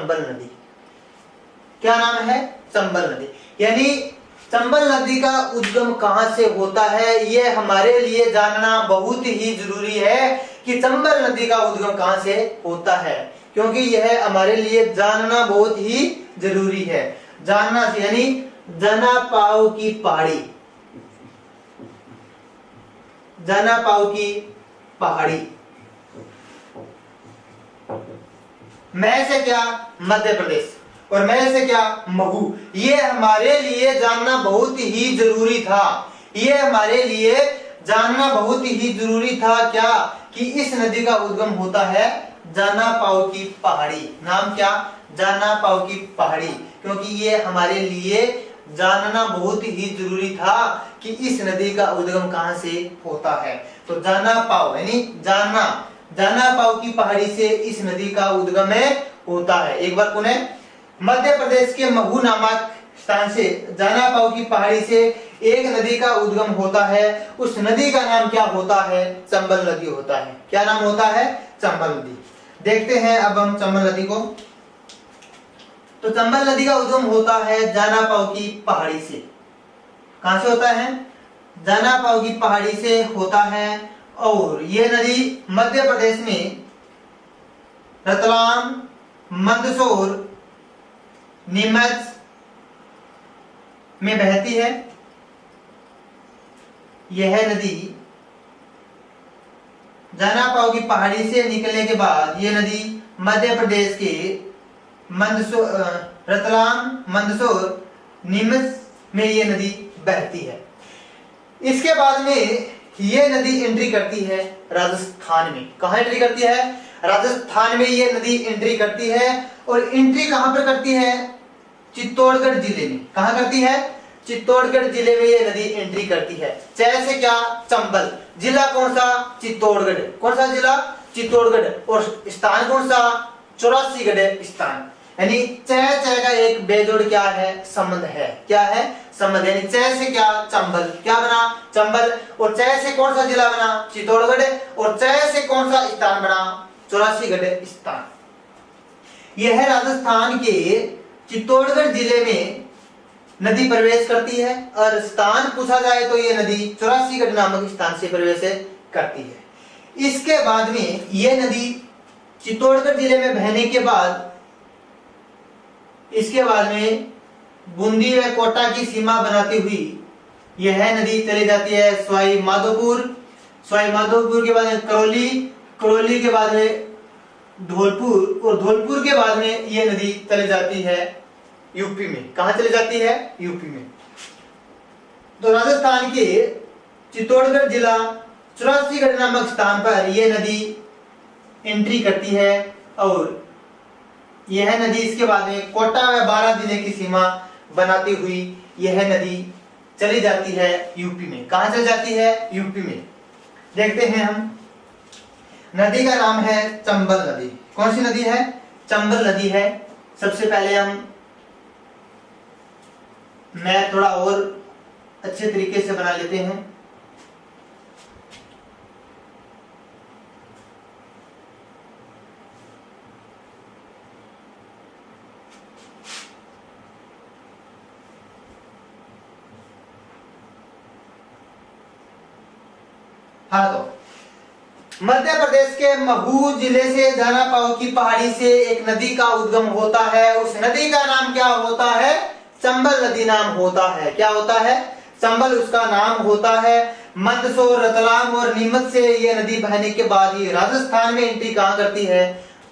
चंबल नदी। क्या नाम है? चंबल नदी। यानी चंबल नदी का उद्गम कहां से होता है, यह हमारे लिए जानना बहुत ही जरूरी है कि चंबल नदी का उद्गम कहां से होता है, क्योंकि यह हमारे लिए जानना बहुत ही जरूरी है। जानना यानी जनापाव की पहाड़ी, जनापाव की पहाड़ी, मैं से क्या? मध्य प्रदेश, और मैं से क्या? महू। ये हमारे लिए जानना बहुत ही जरूरी था। ये हमारे लिए जानना बहुत ही जरूरी था क्या? कि इस नदी का उद्गम होता है जनापाव की पहाड़ी। नाम क्या? जनापाव की पहाड़ी। क्योंकि ये हमारे लिए जानना बहुत ही जरूरी था कि इस नदी का उद्गम कहां से होता है। तो जनापाव यानी जानना, जनापाव की पहाड़ी से इस नदी का उद्गम होता है। एक बार पुनः, मध्य प्रदेश के महू नामक स्थान से जनापाव की पहाड़ी से एक नदी का उद्गम होता है। उस नदी का नाम क्या होता है? चंबल नदी होता है। क्या नाम होता है? चंबल नदी। देखते हैं अब हम चंबल नदी को। तो चंबल नदी का उद्गम होता है जनापाव की पहाड़ी से। कहां से होता है? जनापाव की पहाड़ी से होता है। और यह नदी मध्य प्रदेश में रतलाम, मंदसौर, नीमच में बहती है। यह नदी जनापाव की पहाड़ी से निकलने के बाद यह नदी मध्य प्रदेश के रतलाम, मंदसौर, नीमच में यह नदी बहती है। इसके बाद में यह नदी एंट्री करती है राजस्थान में। कहां एंट्री करती है? राजस्थान में यह नदी एंट्री करती है। और एंट्री कहां पर करती है? चित्तौड़गढ़ जिले में। कहां करती है? चित्तौड़गढ़ जिले में यह नदी एंट्री करती है। च से क्या? चंबल। जिला कौन सा? चित्तौड़गढ़। कौन सा जिला? चित्तौड़गढ़। और स्थान कौन सा? 84गढ़ स्थान। यानी च का एक बेजोड़ क्या है? संबंध है। क्या है? संबंध। यानी च से क्या? चंबल। क्या बना? चंबल। और च से कौन सा जिला बना? चित्तौड़गढ़। और च से कौन सा स्थान बना? 84गढ़ स्थान। यह राजस्थान के चित्तौड़गढ़ जिले में नदी प्रवेश करती है। और स्थान पूछा जाए तो यह नदी 84गढ़ नामक स्थान से प्रवेश करती है। इसके बाद में यह नदी चित्तौड़गढ़ जिले में बहने के बाद इसके बाद में बूंदी व कोटा की सीमा बनाती हुई यह नदी चली जाती है सवाई माधोपुर, सवाई माधोपुर के बाद में करौली, करौली के बाद में धौलपुर, और धौलपुर के बाद में यह नदी चली जाती है यूपी में। कहां चली जाती है? यूपी में। तो राजस्थान के चित्तौड़गढ़ जिला 84गढ़ नामक स्थान पर यह नदी एंट्री करती है। और यह नदी इसके बाद में कोटा व बारां जिले की सीमा बनाती हुई यह नदी चली जाती है यूपी में। कहां चली जाती है? यूपी में। देखते हैं हम। नदी का नाम है चंबल नदी। कौन सी नदी है? चंबल नदी है। सबसे पहले हम मैप थोड़ा और अच्छे तरीके से बना लेते हैं। हाँ, तो मध्य प्रदेश के महू जिले से जनापाव की पहाड़ी से एक नदी का उद्गम होता है। उस नदी का नाम क्या होता है? चंबल नदी नाम होता है। क्या होता है? चंबल उसका नाम होता है। मंदसौर, रतलाम और नीमच से यह नदी बहने के बाद ये राजस्थान में एंट्री कहां करती है?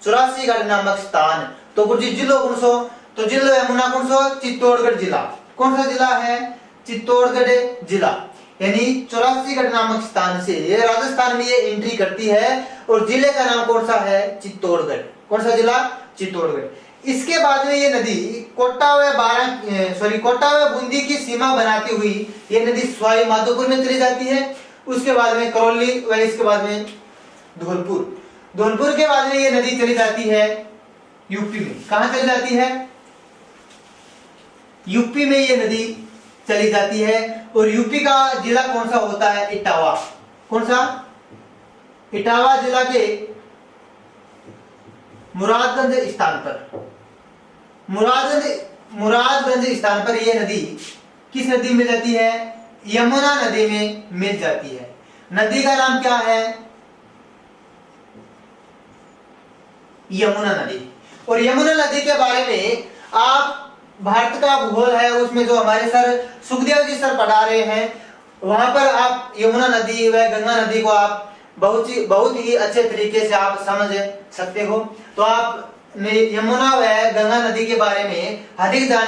84गढ़ नामक स्थान। तो कुछ जिलों कौन सो? तो जिला यमुना कौन सो? चित्तौड़गढ़ जिला। कौन सा जिला है? चित्तौड़गढ़ जिला। यानी 84गढ़ नामक स्थान से ये राजस्थान में ये एंट्री करती है। और जिले का नाम कौन सा है? चित्तौड़गढ़। कौन सा जिला? चित्तौड़गढ़। इसके बाद में ये नदी कोटा व बूंदी की सीमा बनाती हुई ये नदी सवाई माधोपुर में चली जाती है। उसके बाद में करौली व इसके बाद में धौलपुर, धौलपुर के बाद में ये नदी चली जाती है यूपी में। कहां चली जाती है? यूपी में ये नदी चली जाती है। और यूपी का जिला कौन सा होता है? इटावा। कौन सा? इटावा जिला के मुरादगंज स्थान पर, मुरादगंज स्थान पर यह नदी किस नदी में मिल जाती है? यमुना नदी में मिल जाती है। नदी का नाम क्या है? यमुना नदी। और यमुना नदी के बारे में आप भारत का भूगोल है उसमें जो हमारे सर सुखदेव जी सर पढ़ा रहे हैं, वहां पर आप यमुना नदी व गंगा नदी को आप बहुत ही अच्छे तरीके से आप समझ सकते हो। तो आप यमुना व गंगा नदी के बारे में अधिक